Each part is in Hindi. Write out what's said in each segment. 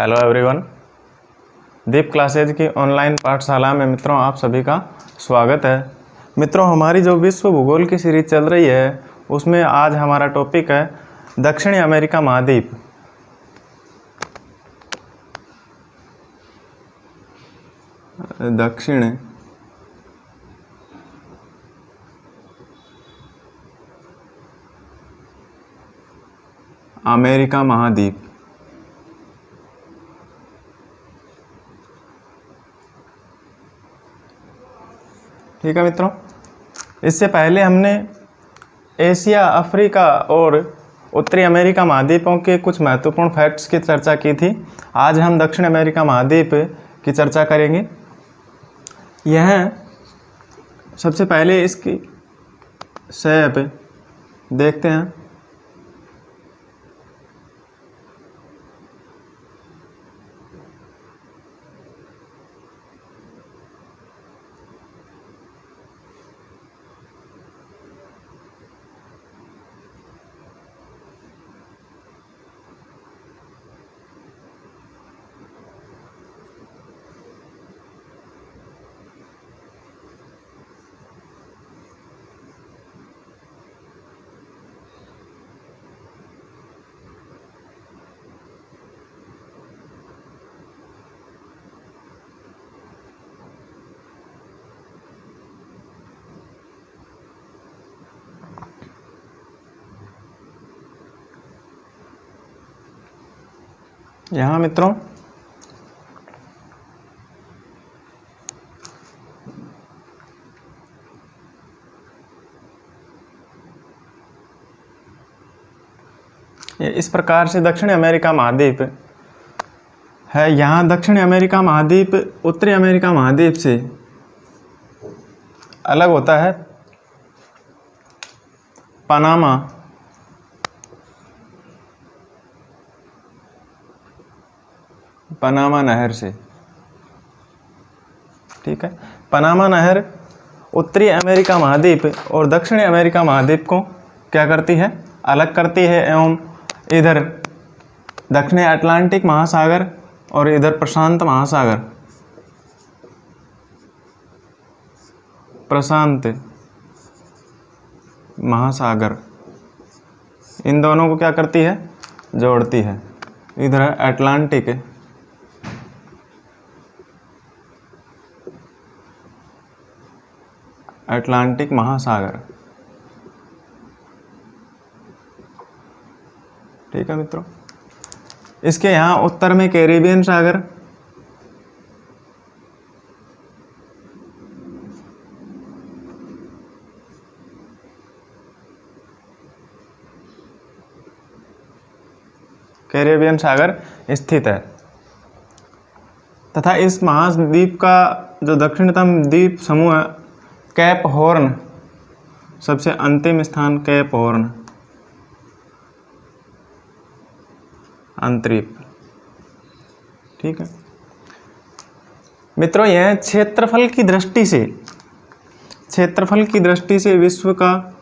Hello everyone. दीप क्लासेज की ऑनलाइन पाठशाला में मित्रों आप सभी का स्वागत है। मित्रों, हमारी जो विश्व भूगोल की सीरीज चल रही है उसमें आज हमारा टॉपिक है दक्षिणी अमेरिका महाद्वीप। दक्षिण अमेरिका महाद्वीप। ठीक है मित्रों, इससे पहले हमने एशिया, अफ्रीका और उत्तरी अमेरिका महाद्वीपों के कुछ महत्वपूर्ण फैक्ट्स की चर्चा की थी। आज हम दक्षिण अमेरिका महाद्वीप की चर्चा करेंगे। यह सबसे पहले इसकी शैप देखते हैं। यहाँ मित्रों ये इस प्रकार से दक्षिणी अमेरिका महाद्वीप है। यहाँ दक्षिणी अमेरिका महाद्वीप उत्तरी अमेरिका महाद्वीप से अलग होता है पनामा नहर से। ठीक है, पनामा नहर उत्तरी अमेरिका महाद्वीप और दक्षिणी अमेरिका महाद्वीप को क्या करती है? अलग करती है। एवं इधर दक्षिणी अटलांटिक महासागर और इधर प्रशांत महासागर इन दोनों को क्या करती है? जोड़ती है। इधर अटलांटिक महासागर। ठीक है मित्रों, इसके यहाँ उत्तर में कैरिबियन सागर, स्थित है तथा इस महाद्वीप का जो दक्षिणतम द्वीप समूह है कैप हॉर्न, सबसे अंतिम स्थान कैप हॉर्न अंतरीप। ठीक है मित्रों, यह क्षेत्रफल की दृष्टि से विश्व का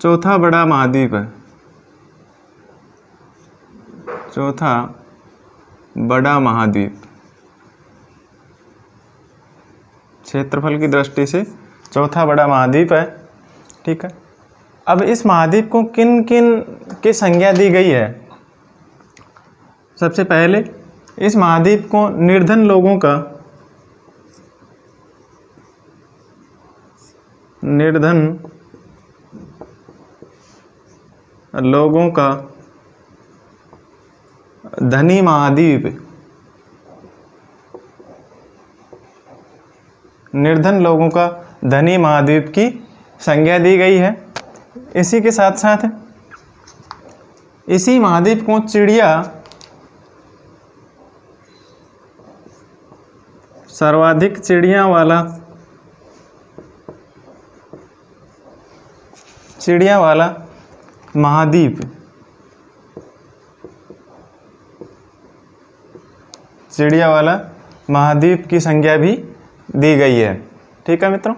चौथा बड़ा महाद्वीप है। चौथा बड़ा महाद्वीप, क्षेत्रफल की दृष्टि से चौथा बड़ा महाद्वीप है। ठीक है, अब इस महाद्वीप को किन किन की संज्ञा दी गई है? सबसे पहले इस महाद्वीप को निर्धन लोगों का धनी महाद्वीप, निर्धन लोगों का धनी महाद्वीप की संज्ञा दी गई है। इसी के साथ साथ इसी महाद्वीप को सर्वाधिक चिड़िया वाला महाद्वीप, चिड़िया वाला महाद्वीप की संज्ञा भी दी गई है। ठीक है मित्रों,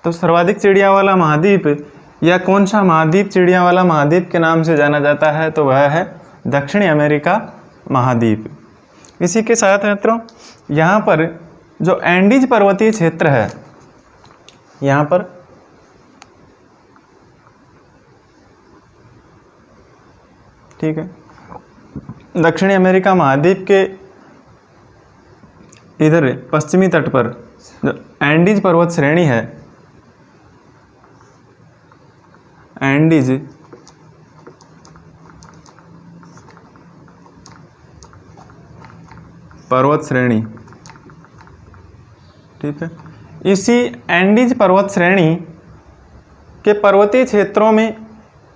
तो सर्वाधिक चिड़िया वाला महाद्वीप या कौन सा महाद्वीप चिड़िया वाला महाद्वीप के नाम से जाना जाता है? तो वह है दक्षिणी अमेरिका महाद्वीप। इसी के साथ मित्रों यहाँ पर जो एंडीज पर्वतीय क्षेत्र है, यहाँ पर ठीक है, दक्षिणी अमेरिका महाद्वीप के इधर पश्चिमी तट पर जो एंडीज पर्वत श्रेणी है, एंडीज पर्वत श्रेणी, ठीक है, इसी एंडीज पर्वत श्रेणी के पर्वतीय क्षेत्रों में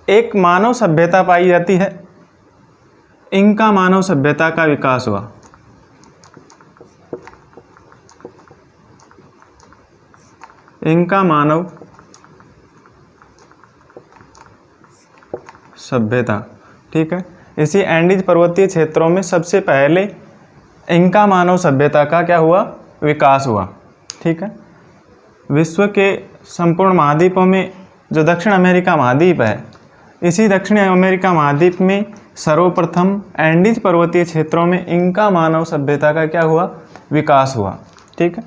एक मानव सभ्यता पाई जाती है। इंका मानव सभ्यता का विकास हुआ। इंका मानव सभ्यता, ठीक है, इसी एंडीज पर्वतीय क्षेत्रों में सबसे पहले इंका मानव सभ्यता का क्या हुआ, विकास हुआ। ठीक है, विश्व के संपूर्ण महाद्वीपों में जो दक्षिण अमेरिका महाद्वीप है, इसी दक्षिण अमेरिका महाद्वीप में सर्वप्रथम एंडीज पर्वतीय क्षेत्रों में इंका मानव सभ्यता का क्या हुआ, विकास हुआ। ठीक है,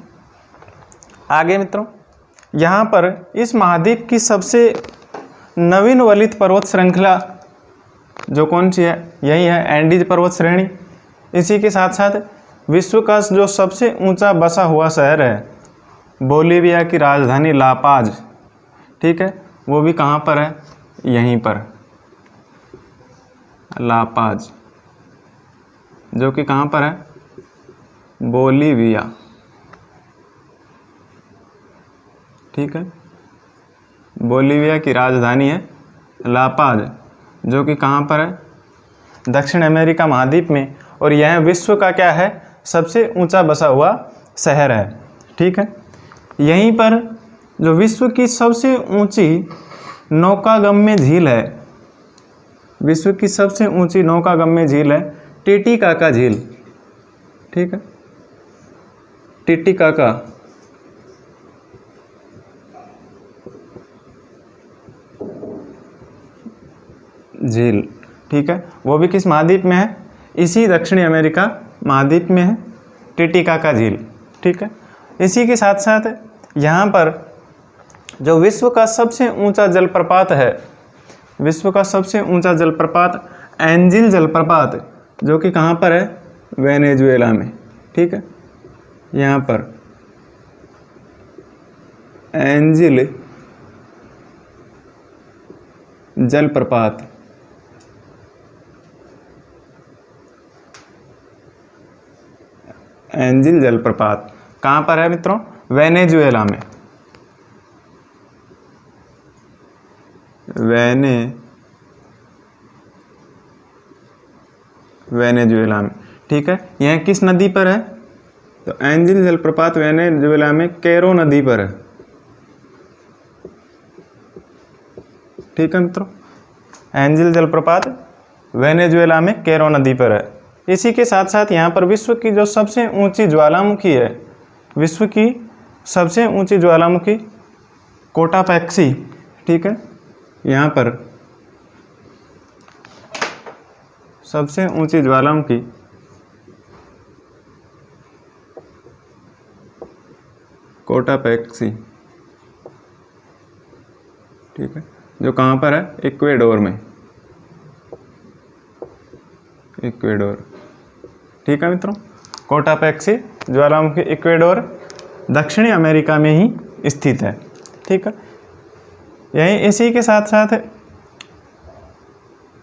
आगे मित्रों यहाँ पर इस महाद्वीप की सबसे नवीन वलित पर्वत श्रृंखला जो कौन सी है, यही है एंडीज पर्वत श्रेणी। इसी के साथ साथ विश्व का जो सबसे ऊंचा बसा हुआ शहर है बोलीविया की राजधानी लापाज, ठीक है, वो भी कहाँ पर है, यहीं पर लापाज, जो कि कहाँ पर है, बोलीविया। ठीक है, बोलीविया की राजधानी है लापाज, जो कि कहाँ पर है, दक्षिण अमेरिका महाद्वीप में, और यह विश्व का क्या है, सबसे ऊंचा बसा हुआ शहर है। ठीक है, यहीं पर जो विश्व की सबसे ऊंची नौकागम्य झील है, विश्व की सबसे ऊंची नौकागम्य झील है टिटिकाका झील। ठीक है, टिटिकाका झील, ठीक है, वो भी किस महाद्वीप में है, इसी दक्षिणी अमेरिका महाद्वीप में है टिटिकाका झील। ठीक है, इसी के साथ साथ यहाँ पर जो विश्व का सबसे ऊंचा जलप्रपात है, विश्व का सबसे ऊंचा जलप्रपात एंजिल जलप्रपात, जो कि कहाँ पर है, वेनेजुएला में। ठीक है, यहाँ पर एंजिल जलप्रपात, एंजिल जलप्रपात कहाँ पर है मित्रों, वेनेजुएला में, वेनेजुएला में। ठीक है, यह किस नदी पर है, तो एंजिल जलप्रपात वेनेजुएला में कैरो नदी पर है। ठीक है मित्रों, एंजिल जलप्रपात वेनेजुएला में कैरो नदी पर है। इसी के साथ साथ यहाँ पर विश्व की जो सबसे ऊंची ज्वालामुखी है, विश्व की सबसे ऊंची ज्वालामुखी कोटापैक्सी, ठीक है, यहाँ पर सबसे ऊंची ज्वालामुखी कोटापैक्सी, ठीक है, जो कहाँ पर है, इक्वेडोर में, इक्वेडोर। ठीक है मित्रों, कोटापैक्सी ज्वालामुखी इक्वेडोर दक्षिणी अमेरिका में ही स्थित है। ठीक है, यही इसी के साथ साथ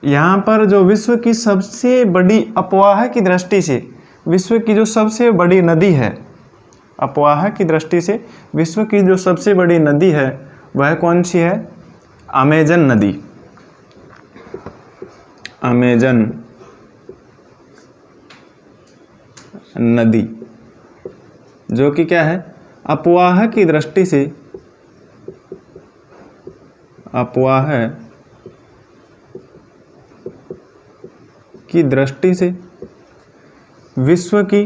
यहाँ पर जो विश्व की सबसे बड़ी अपवाह की दृष्टि से, विश्व की जो सबसे बड़ी नदी है, अपवाह की दृष्टि से विश्व की जो सबसे बड़ी नदी है वह कौन सी है, अमेजन नदी, अमेजन नदी, जो कि क्या है, अपवाह की दृष्टि से, अपवाह की दृष्टि से विश्व की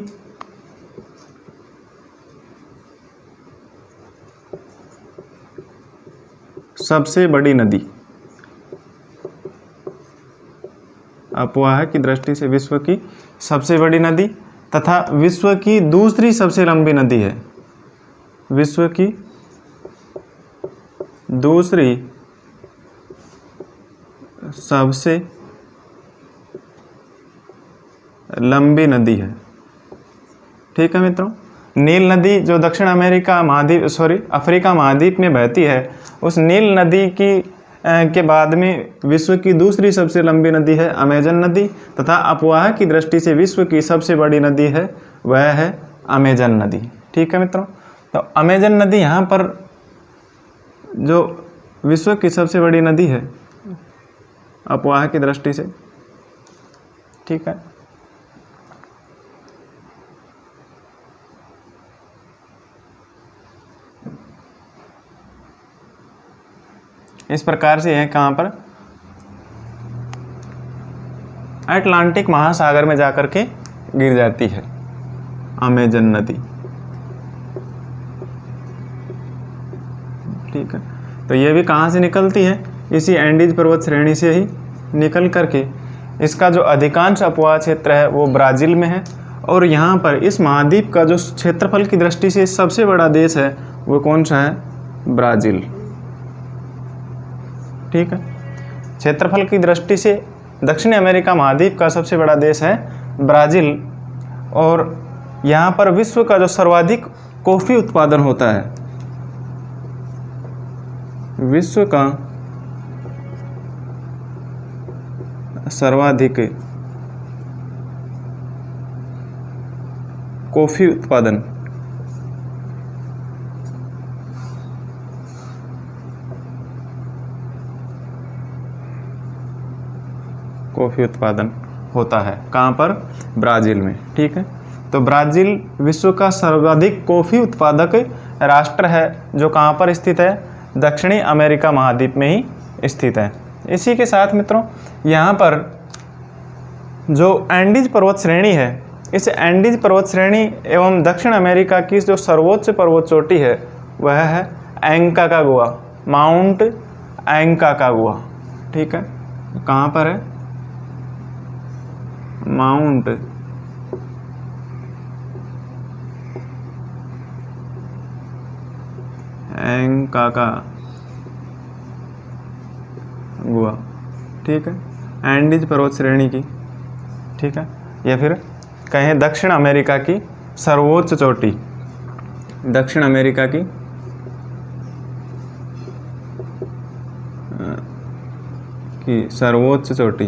सबसे बड़ी नदी, अपवाह की दृष्टि से विश्व की सबसे बड़ी नदी तथा विश्व की दूसरी सबसे लंबी नदी है। विश्व की दूसरी सबसे लंबी नदी है। ठीक है मित्रों, नील नदी जो दक्षिण अफ्रीका महाद्वीप में बहती है, उस नील नदी की के बाद में विश्व की दूसरी सबसे लंबी नदी है अमेजन नदी, तथा अपवाह की दृष्टि से विश्व की सबसे बड़ी नदी है वह है अमेजन नदी। ठीक है मित्रों, तो अमेजन नदी यहाँ पर जो विश्व की सबसे बड़ी नदी है अपवाह की दृष्टि से। ठीक है, इस प्रकार से यह कहाँ पर अटलांटिक महासागर में जाकर के गिर जाती है अमेजन नदी। ठीक है, तो ये भी कहाँ से निकलती है, इसी एंडीज पर्वत श्रेणी से ही निकल करके इसका जो अधिकांश अपवाह क्षेत्र है वो ब्राज़ील में है। और यहाँ पर इस महाद्वीप का जो क्षेत्रफल की दृष्टि से सबसे बड़ा देश है वो कौन सा है, ब्राज़ील। ठीक है, क्षेत्रफल की दृष्टि से दक्षिण अमेरिका महाद्वीप का सबसे बड़ा देश है ब्राज़ील। और यहाँ पर विश्व का जो सर्वाधिक कॉफ़ी उत्पादन होता है, विश्व का सर्वाधिक कॉफ़ी उत्पादन होता है कहाँ पर, ब्राज़ील में। ठीक है, तो ब्राज़ील विश्व का सर्वाधिक कॉफ़ी उत्पादक राष्ट्र है जो कहाँ पर स्थित है, दक्षिणी अमेरिका महाद्वीप में ही स्थित है। इसी के साथ मित्रों यहाँ पर जो एंडीज पर्वत श्रेणी है, इस एंडीज पर्वत श्रेणी एवं दक्षिण अमेरिका की जो सर्वोच्च पर्वत चोटी है वह है एंकाकागुआ, माउंट एंकाकागुआ। ठीक है, कहाँ पर है, माउंट एंकाकागुआ। ठीक है, एंडीज पर्वत श्रेणी की। ठीक है, या फिर कहें दक्षिण अमेरिका की सर्वोच्च चोटी, दक्षिण अमेरिका की सर्वोच्च चोटी।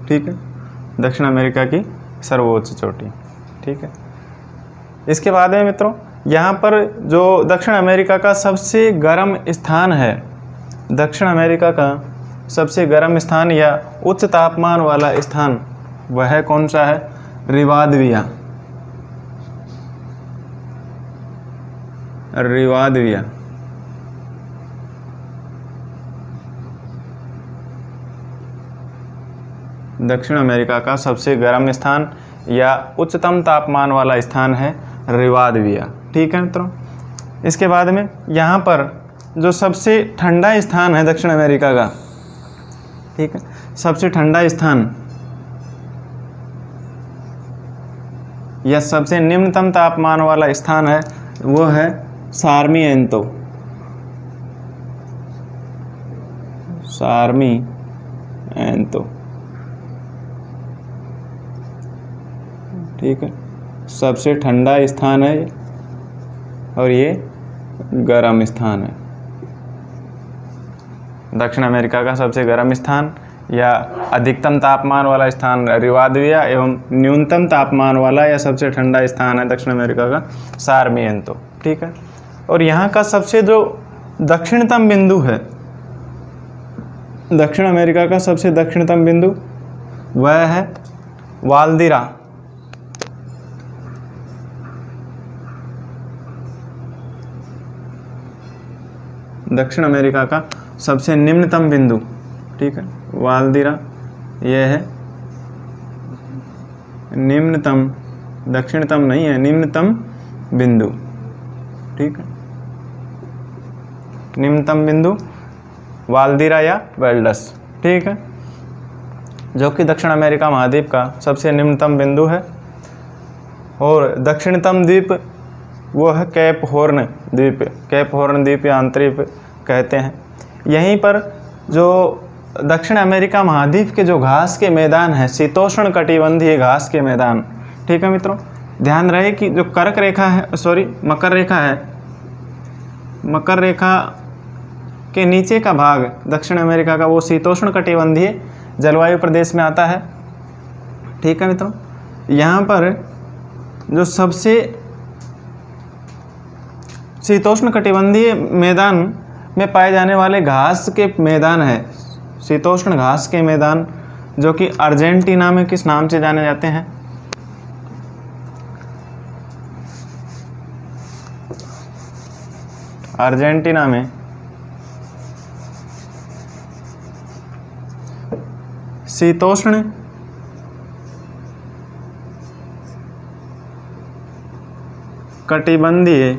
ठीक है, दक्षिण अमेरिका की सर्वोच्च चोटी। ठीक है, इसके बाद में मित्रों यहाँ पर जो दक्षिण अमेरिका का सबसे गर्म स्थान है, दक्षिण अमेरिका का सबसे गर्म स्थान या उच्च तापमान वाला स्थान वह कौन सा है, रिवादविया। रिवादविया दक्षिण अमेरिका का सबसे गर्म स्थान या उच्चतम तापमान वाला स्थान है रिवादविया। ठीक है मित्रों, इसके बाद में यहाँ पर जो सबसे ठंडा स्थान है दक्षिण अमेरिका का, ठीक है, सबसे ठंडा स्थान या सबसे निम्नतम तापमान वाला स्थान है वो है सार्मिएंतो। सार्मिएंतो। ठीक है, सबसे ठंडा स्थान है और ये गर्म स्थान है। दक्षिण अमेरिका का सबसे गर्म स्थान या अधिकतम तापमान वाला स्थान रिवादविया एवं न्यूनतम तापमान वाला या सबसे ठंडा स्थान है दक्षिण अमेरिका का सार्मिएंतो। ठीक है, और यहाँ का सबसे जो दक्षिणतम बिंदु है, दक्षिण अमेरिका का सबसे दक्षिणतम बिंदु वह है वाल्दिरा। दक्षिण अमेरिका का सबसे निम्नतम बिंदु, ठीक है, वाल्दिरा, यह है निम्नतम, दक्षिणतम नहीं है, निम्नतम बिंदु। ठीक है, निम्नतम बिंदु वाल्दीरा या वेल्डस, ठीक है, जो कि दक्षिण अमेरिका महाद्वीप का सबसे निम्नतम बिंदु है। और दक्षिणतम द्वीप वो है केप हॉर्न द्वीप, केप हॉर्न द्वीप या अंतरीप कहते हैं। यहीं पर जो दक्षिण अमेरिका महाद्वीप के जो घास के मैदान हैं, शीतोष्ण कटिबंधीय घास के मैदान, ठीक है मित्रों, ध्यान रहे कि जो कर्क रेखा है, मकर रेखा है, मकर रेखा के नीचे का भाग दक्षिण अमेरिका का वो शीतोष्ण कटिबंधीय जलवायु प्रदेश में आता है, ठीक है मित्रों। यहाँ पर जो सबसे शीतोष्ण कटिबंधीय मैदान में पाए जाने वाले घास के मैदान है, शीतोष्ण घास के मैदान, जो कि अर्जेंटीना में किस नाम से जाने जाते हैं? अर्जेंटीना में शीतोष्ण कटिबंधीय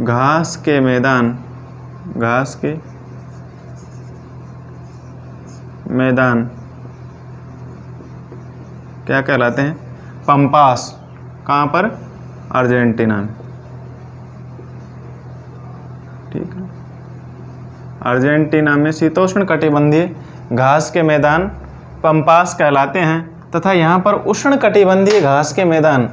घास के मैदान, घास के मैदान क्या कहलाते हैं? पंपास। कहाँ पर? अर्जेंटीना में, ठीक है। अर्जेंटीना में शीतोष्ण कटिबंधीय घास के मैदान पंपास कहलाते हैं, तथा यहाँ पर उष्ण कटिबंधीय घास के मैदान,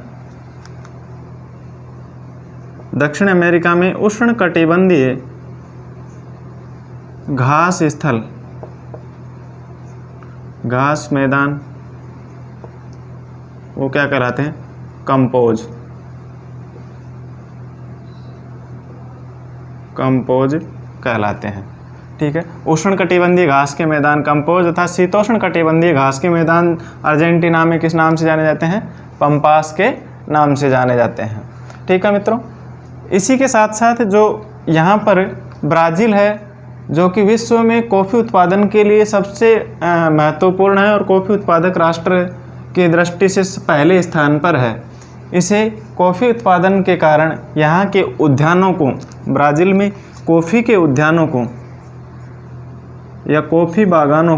दक्षिण अमेरिका में उष्ण कटिबंधीय घास स्थल, घास मैदान, वो क्या कहलाते हैं? कंपोज, कंपोज कहलाते हैं, ठीक है। उष्ण कटिबंधीय घास के मैदान कंपोज तथा शीतोष्ण कटिबंधीय घास के मैदान अर्जेंटीना में किस नाम से जाने जाते हैं? पंपास के नाम से जाने जाते हैं, ठीक है मित्रों। इसी के साथ साथ जो यहाँ पर ब्राज़ील है, जो कि विश्व में कॉफ़ी उत्पादन के लिए सबसे महत्वपूर्ण है और कॉफ़ी उत्पादक राष्ट्र की दृष्टि से पहले स्थान पर है। इसे कॉफ़ी उत्पादन के कारण यहाँ के उद्यानों को, ब्राज़ील में कॉफ़ी के उद्यानों को या कॉफ़ी बागानों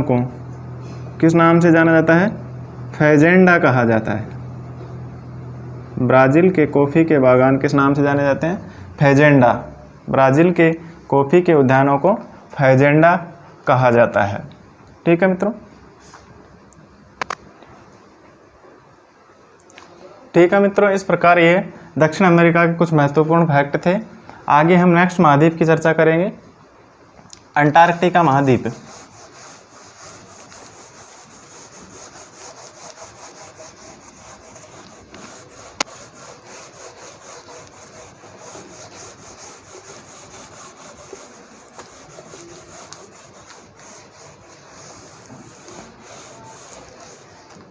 को किस नाम से जाना जाता है? फेजेंडा कहा जाता है। ब्राज़ील के कॉफ़ी के बागान किस नाम से जाने जाते हैं? फेजेंडा। ब्राज़ील के कॉफ़ी के उद्यानों को फेजेंडा कहा जाता है, ठीक है मित्रों। ठीक है मित्रों, इस प्रकार ये दक्षिण अमेरिका के कुछ महत्वपूर्ण फैक्ट थे। आगे हम नेक्स्ट महाद्वीप की चर्चा करेंगे, अंटार्कटिका महाद्वीप।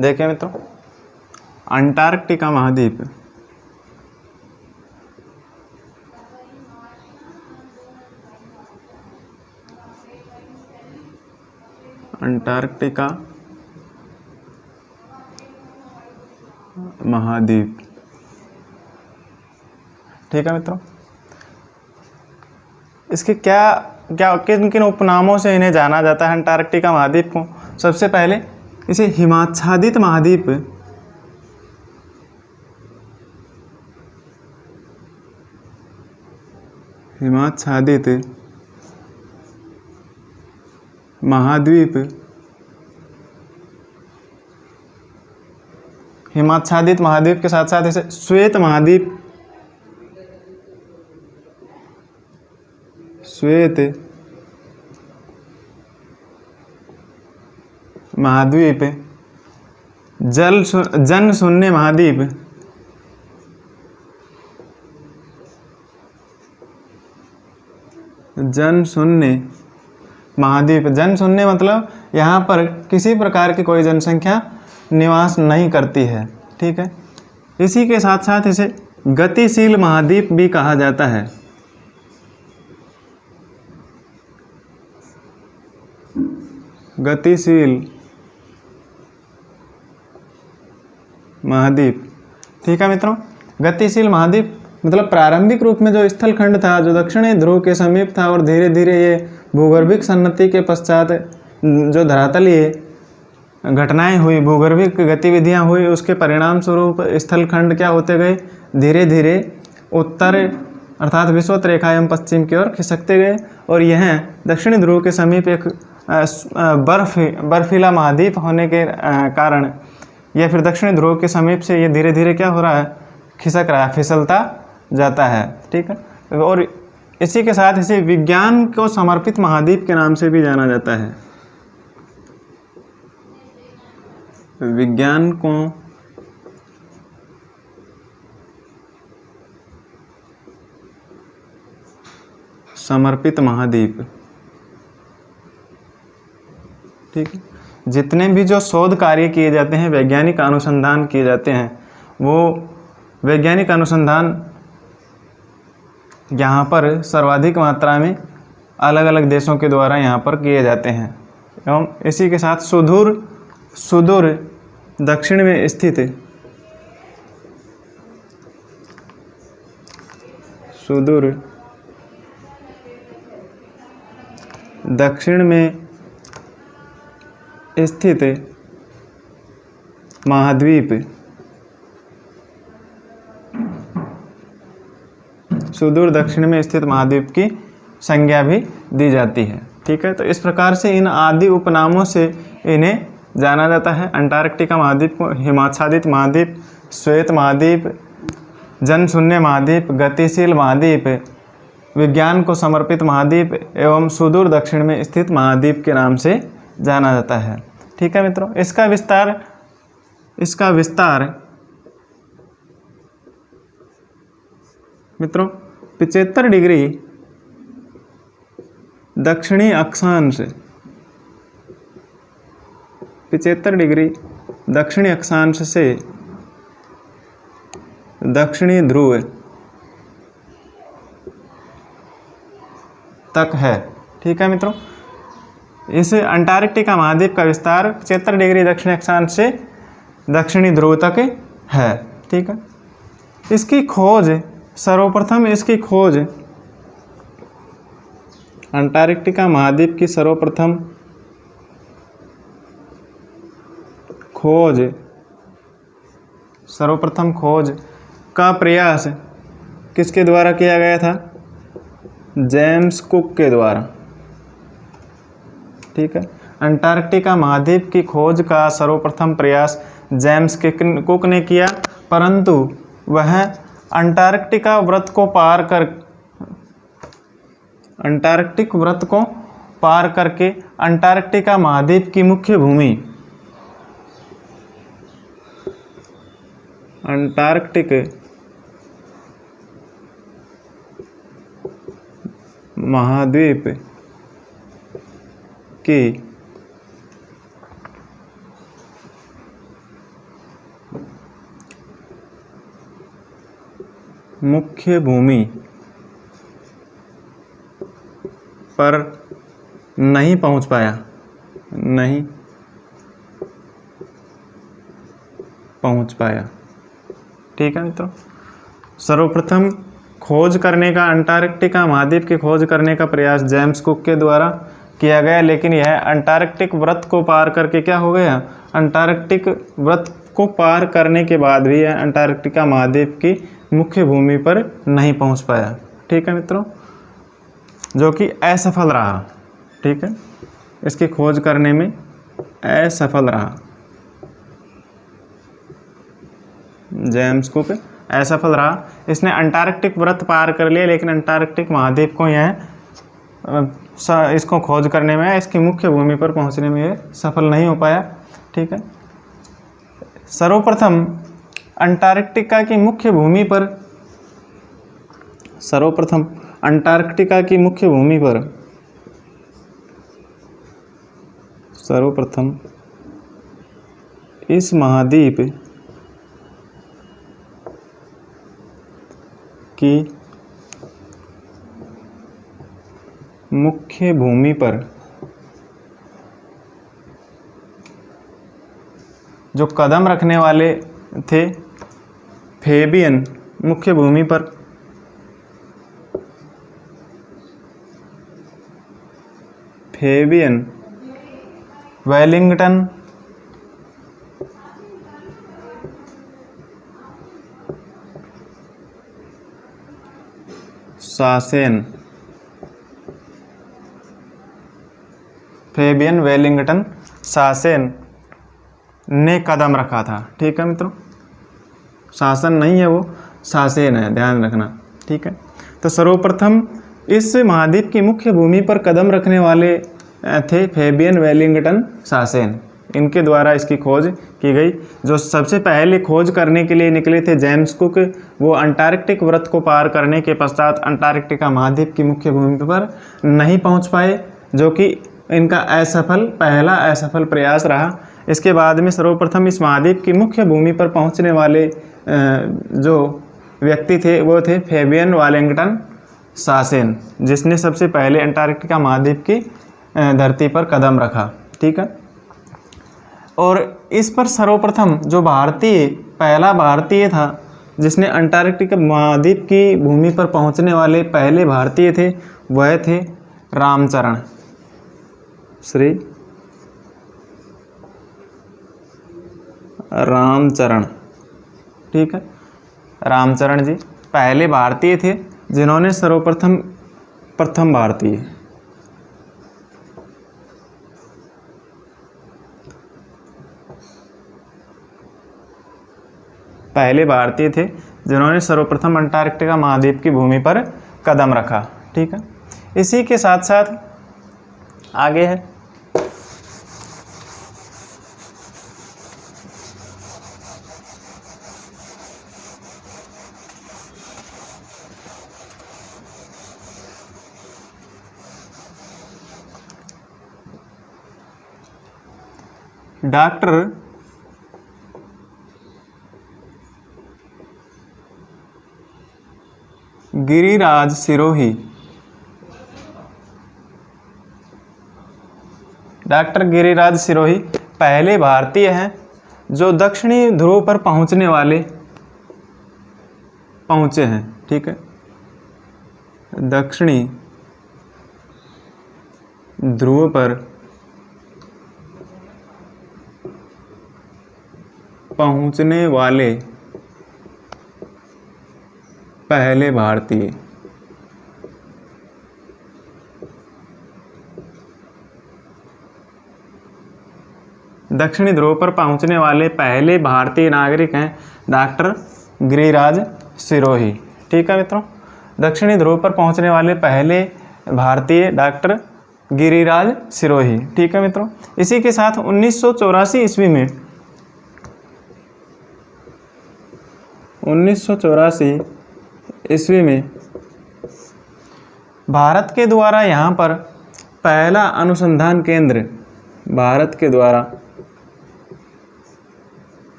देखिए मित्रों, अंटार्कटिका महाद्वीप अंटार्कटिका महाद्वीप, ठीक है मित्रों। इसके किन किन उपनामों से इन्हें जाना जाता है अंटार्कटिका महाद्वीप को? सबसे पहले इसे हिमाच्छादित महाद्वीप, हिमाच्छादित महाद्वीप, हिमाच्छादित महाद्वीप के साथ साथ इसे श्वेत महाद्वीप, श्वेत महाद्वीप, जन शून्य महाद्वीप, जन शून्य महाद्वीप। जन शून्य मतलब यहाँ पर किसी प्रकार की कोई जनसंख्या निवास नहीं करती है, ठीक है। इसी के साथ साथ इसे गतिशील महाद्वीप भी कहा जाता है। गतिशील महाद्वीप। ठीक है मित्रों, गतिशील महाद्वीप मतलब प्रारंभिक रूप में जो स्थल खंड था जो दक्षिणी ध्रुव के समीप था और धीरे धीरे ये भूगर्भिक सन्नति के पश्चात जो धरातलीय घटनाएं हुई, भूगर्भिक गतिविधियां हुई, उसके परिणाम स्वरूप स्थल खंड क्या होते गए, धीरे धीरे उत्तर अर्थात विषुवत रेखा एवं पश्चिम की ओर खिसकते गए और यह दक्षिणी ध्रुव के समीप एक बर्फीला महाद्वीप होने के कारण या फिर दक्षिणी ध्रुव के समीप से ये धीरे धीरे क्या हो रहा है, खिसक रहा है, फिसलता जाता है। ठीक है, और इसी के साथ इसे विज्ञान को समर्पित महाद्वीप के नाम से भी जाना जाता है। विज्ञान को समर्पित महाद्वीप। ठीक है, जितने भी जो शोध कार्य किए जाते हैं, वैज्ञानिक अनुसंधान किए जाते हैं, वो वैज्ञानिक अनुसंधान यहाँ पर सर्वाधिक मात्रा में अलग अलग देशों के द्वारा यहाँ पर किए जाते हैं एवं इसी के साथ सुदूर दक्षिण में स्थित सुदूर दक्षिण में स्थित महाद्वीप, सुदूर दक्षिण में स्थित महाद्वीप की संज्ञा भी दी जाती है। ठीक है, तो इस प्रकार से इन आदि उपनामों से इन्हें जाना जाता है। अंटार्कटिका महाद्वीप को हिमाच्छादित महाद्वीप, श्वेत महाद्वीप, जनशून्य महाद्वीप, गतिशील महाद्वीप, विज्ञान को समर्पित महाद्वीप एवं सुदूर दक्षिण में स्थित महाद्वीप के नाम से जाना जाता है। ठीक है मित्रों, इसका विस्तार मित्रों 75 डिग्री दक्षिणी अक्षांश, 75 डिग्री दक्षिणी अक्षांश से दक्षिणी ध्रुव तक है। ठीक है मित्रों, इस अंटार्कटिका महाद्वीप का विस्तार 75 डिग्री दक्षिणी अक्षांश से दक्षिणी ध्रुव तक है। ठीक है, इसकी खोज अंटार्कटिका महाद्वीप की सर्वप्रथम खोज का प्रयास किसके द्वारा किया गया था, जेम्स कुक के द्वारा। ठीक है, अंटार्कटिका महाद्वीप की खोज का सर्वप्रथम प्रयास जेम्स कुक ने किया, परंतु वह अंटार्कटिक वृत्त को पार करके अंटार्कटिका महाद्वीप की मुख्य भूमि अंटार्कटिक महाद्वीप की मुख्य भूमि पर नहीं पहुंच पाया। ठीक है मित्रों, सर्वप्रथम खोज करने का अंटार्कटिका महाद्वीप की खोज करने का प्रयास जेम्स कुक के द्वारा किया गया, लेकिन यह अंटार्कटिक वृत्त को पार करके क्या हो गया, अंटार्कटिक वृत्त को पार करने के बाद भी यह अंटार्कटिका महाद्वीप की मुख्य भूमि पर नहीं पहुंच पाया। ठीक है मित्रों, जो कि असफल रहा। ठीक है, इसकी खोज करने में असफल रहा। जेम्स कुक असफल रहा। इसने अंटार्कटिक वृत्त पार कर लिया, लेकिन अंटार्कटिक महाद्वीप को इसको खोज करने में, इसकी मुख्य भूमि पर पहुंचने में यह सफल नहीं हो पाया। ठीक है, सर्वप्रथम अंटार्कटिका की मुख्य भूमि पर सर्वप्रथम इस महाद्वीप की मुख्य भूमि पर जो कदम रखने वाले थे फेबियन मुख्य भूमि पर, फेबियन वेलिंगटन सासेन, फेबियन वेलिंगटन सासेन ने कदम रखा था। ठीक है मित्रों, शासन नहीं है वो, सासेन है, ध्यान रखना। ठीक है, तो सर्वप्रथम इस महाद्वीप की मुख्य भूमि पर कदम रखने वाले थे फेबियन वेलिंगटन सासेन। इनके द्वारा इसकी खोज की गई। जो सबसे पहले खोज करने के लिए निकले थे जेम्स कुक, वो अंटार्कटिक वृत्त को पार करने के पश्चात अंटार्कटिका महाद्वीप की मुख्य भूमि पर नहीं पहुंच पाए, जो कि इनका पहला असफल प्रयास रहा। इसके बाद में सर्वप्रथम इस महाद्वीप की मुख्य भूमि पर पहुंचने वाले जो व्यक्ति थे वो थे फेबियन वेलिंगटन सासेन, जिसने सबसे पहले अंटार्कटिका महाद्वीप की धरती पर कदम रखा। ठीक है, और इस पर सर्वप्रथम जो पहला भारतीय था जिसने अंटार्कटिका महाद्वीप की भूमि पर पहुंचने वाले पहले भारतीय थे, वह थे रामचरण, श्री रामचरण। ठीक है, रामचरण जी पहले भारतीय थे जिन्होंने प्रथम भारतीय पहले भारतीय थे जिन्होंने सर्वप्रथम अंटार्कटिका महाद्वीप की भूमि पर कदम रखा। ठीक है, इसी के साथ साथ आगे है डॉक्टर गिरिराज सिरोही। डॉक्टर गिरिराज सिरोही पहले भारतीय हैं जो दक्षिणी ध्रुव पर पहुंचे हैं। ठीक है, दक्षिणी ध्रुव पर पहुंचने वाले पहले भारतीय। दक्षिणी ध्रुव पर पहुंचने वाले पहले भारतीय नागरिक हैं डॉक्टर गिरिराज सिरोही। ठीक है मित्रों, दक्षिणी ध्रुव पर पहुंचने वाले पहले भारतीय डॉक्टर गिरिराज सिरोही। ठीक है मित्रों, इसी के साथ 1984 ईस्वी में 1984 ईस्वी में भारत के द्वारा यहाँ पर पहला अनुसंधान केंद्र, भारत के द्वारा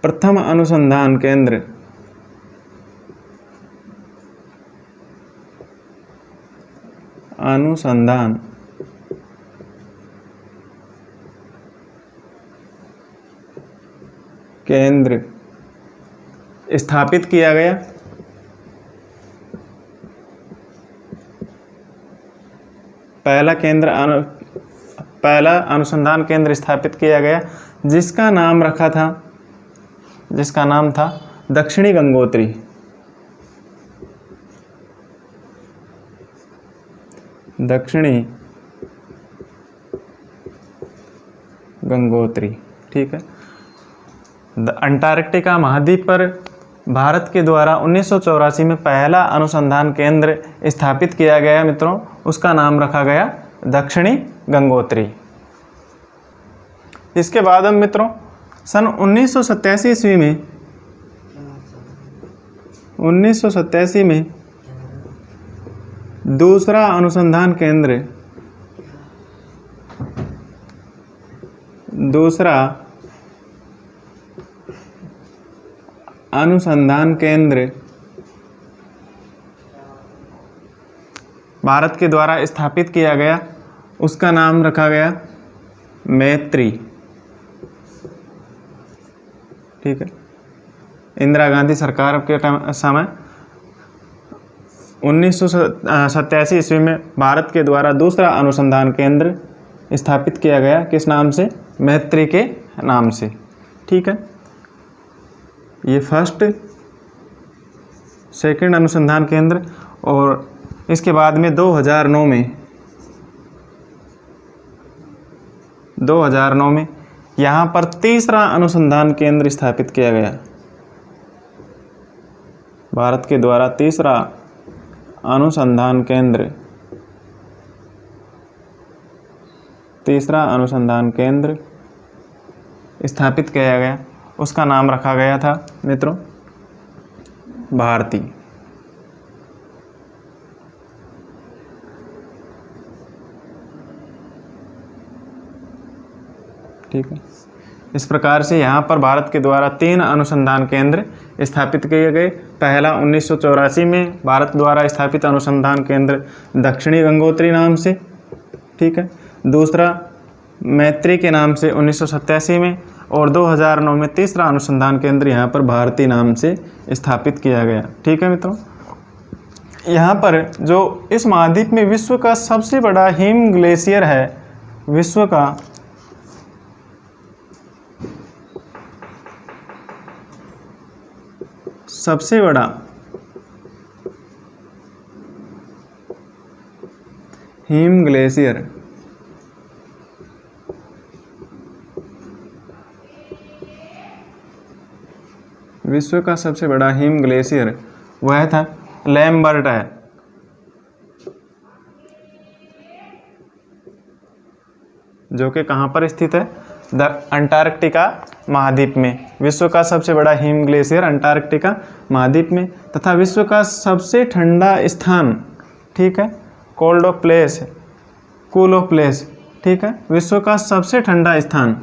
प्रथम अनुसंधान केंद्र स्थापित किया गया। पहला अनुसंधान केंद्र स्थापित किया गया जिसका नाम था दक्षिणी गंगोत्री। दक्षिणी गंगोत्री। ठीक है, अंटार्कटिका महाद्वीप पर भारत के द्वारा 1984 में पहला अनुसंधान केंद्र स्थापित किया गया मित्रों, उसका नाम रखा गया दक्षिणी गंगोत्री। इसके बाद हम मित्रों सन 1987 ईस्वी में दूसरा अनुसंधान केंद्र भारत के द्वारा स्थापित किया गया, उसका नाम रखा गया मैत्री। ठीक है। इंदिरा गांधी सरकार के समय 1987 ईस्वी में भारत के द्वारा दूसरा अनुसंधान केंद्र स्थापित किया गया, किस नाम से? मैत्री के नाम से, ठीक है। ये फर्स्ट सेकंड अनुसंधान केंद्र, और इसके बाद में 2009 में यहाँ पर तीसरा अनुसंधान केंद्र स्थापित किया गया, भारत के द्वारा तीसरा अनुसंधान केंद्र स्थापित किया गया। उसका नाम रखा गया था मित्रों भारती, ठीक है। इस प्रकार से यहाँ पर भारत के द्वारा 3 अनुसंधान केंद्र स्थापित किए गए। पहला 1984 में भारत द्वारा स्थापित अनुसंधान केंद्र दक्षिणी गंगोत्री नाम से, ठीक है। दूसरा मैत्री के नाम से 1987 में, और 2009 में तीसरा अनुसंधान केंद्र यहाँ पर भारती नाम से स्थापित किया गया, ठीक है मित्रों। यहाँ पर जो इस महाद्वीप में विश्व का सबसे बड़ा हिम ग्लेशियर है, विश्व का सबसे बड़ा हिम ग्लेशियर विश्व का सबसे बड़ा हिम ग्लेशियर वह था लैम्बर्ट है, जो कि कहाँ पर स्थित है? अंटार्कटिका महाद्वीप में। विश्व का सबसे बड़ा हिम ग्लेशियर अंटार्कटिका महाद्वीप में, तथा विश्व का सबसे ठंडा स्थान, ठीक है, cold of place, cool off place, ठीक है, विश्व का सबसे ठंडा स्थान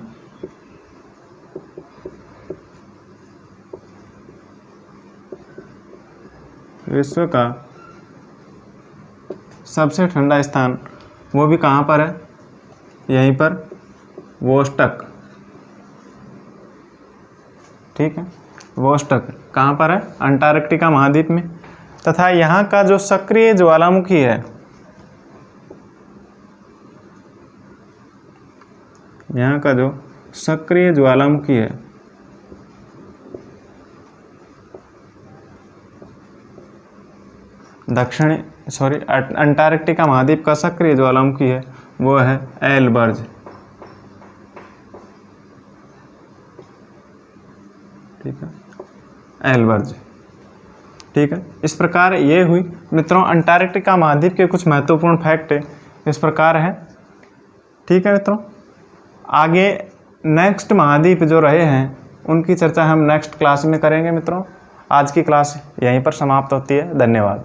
विश्व का सबसे ठंडा स्थान वो भी कहाँ पर है? यहीं पर वोस्टक, ठीक है। वोस्टक कहाँ पर है? अंटार्कटिका महाद्वीप में। तथा यहाँ का जो सक्रिय ज्वालामुखी है, यहाँ का जो सक्रिय ज्वालामुखी है अंटार्कटिका महाद्वीप का सक्रिय ज्वालामुखी है वो है एलबर्ज, ठीक है, एलबर्ज, ठीक है। इस प्रकार ये हुई मित्रों अंटार्कटिका महाद्वीप के कुछ महत्वपूर्ण फैक्ट इस प्रकार है, ठीक है मित्रों। आगे नेक्स्ट महाद्वीप जो रहे हैं उनकी चर्चा हम नेक्स्ट क्लास में करेंगे मित्रों। आज की क्लास यहीं पर समाप्त होती है। धन्यवाद।